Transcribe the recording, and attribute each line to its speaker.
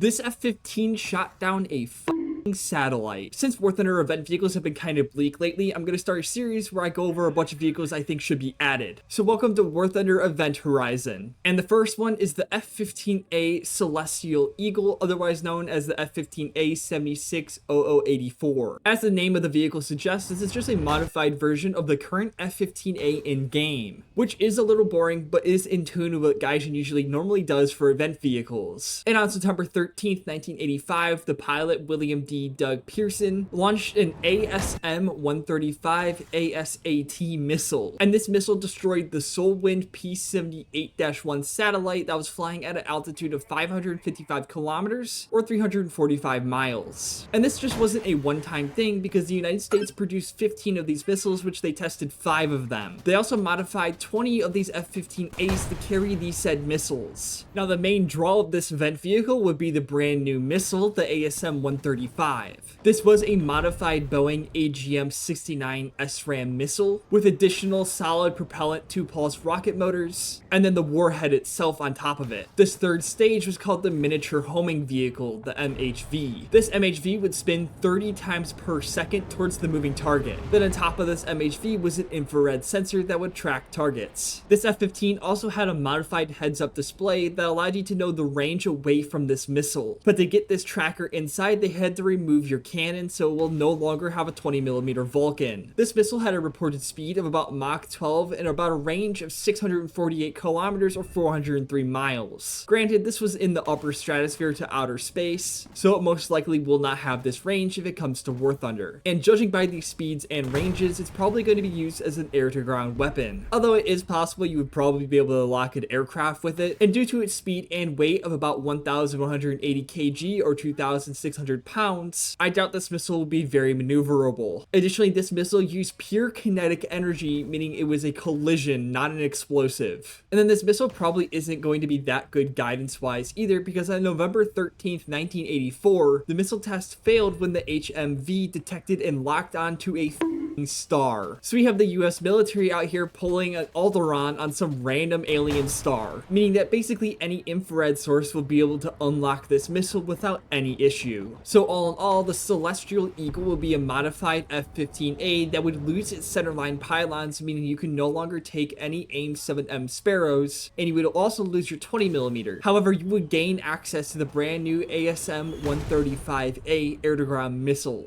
Speaker 1: This F-15 shot down a satellite. Since Warthunder event vehicles have been kind of bleak lately, I'm going to start a series where I go over a bunch of vehicles I think should be added. So welcome to Warthunder Event Horizon. And the first one is the F-15A Celestial Eagle, otherwise known as the F-15A 760084. As the name of the vehicle suggests, this is just a modified version of the current F-15A in-game, which is a little boring, but is in tune with what Gaijin usually normally does for event vehicles. And on September 13th, 1985, the pilot William D. Doug Pearson launched an ASM-135 ASAT missile, and this missile destroyed the Solwind P-78-1 satellite that was flying at an altitude of 555 kilometers or 345 miles. And this just wasn't a one-time thing, because the United States produced 15 of these missiles, which they tested 5 of them. They also modified 20 of these F-15As to carry these said missiles. Now, the main draw of this event vehicle would be the brand new missile, the ASM-135. This was a modified Boeing AGM-69 SRAM missile with additional solid propellant 2-pulse rocket motors, and then the warhead itself on top of it. This third stage was called the Miniature Homing Vehicle, the MHV. This MHV would spin 30 times per second towards the moving target. Then on top of this MHV was an infrared sensor that would track targets. This F-15 also had a modified heads-up display that allowed you to know the range away from this missile. But to get this tracker inside, they had to remove your cannon, so it will no longer have a 20mm Vulcan. This missile had a reported speed of about Mach 12 and about a range of 648 kilometers or 403 miles. Granted, this was in the upper stratosphere to outer space, so it most likely will not have this range if it comes to Warthunder. And judging by these speeds and ranges, it's probably going to be used as an air-to-ground weapon. Although it is possible you would probably be able to lock an aircraft with it, and due to its speed and weight of about 1,180 kg or 2,600 pounds, I doubt this missile will be very maneuverable. Additionally, this missile used pure kinetic energy, meaning it was a collision, not an explosive. And then this missile probably isn't going to be that good guidance-wise either, because on November 13th, 1984, the missile test failed when the HMV detected and locked onto a star. So we have the US military out here pulling an Alderaan on some random alien star, meaning that basically any infrared source will be able to unlock this missile without any issue. So all in all, the Celestial Eagle will be a modified F-15A that would lose its centerline pylons, meaning you can no longer take any AIM-7M Sparrows, and you would also lose your 20mm. However, you would gain access to the brand new ASM-135A air-to-ground missile.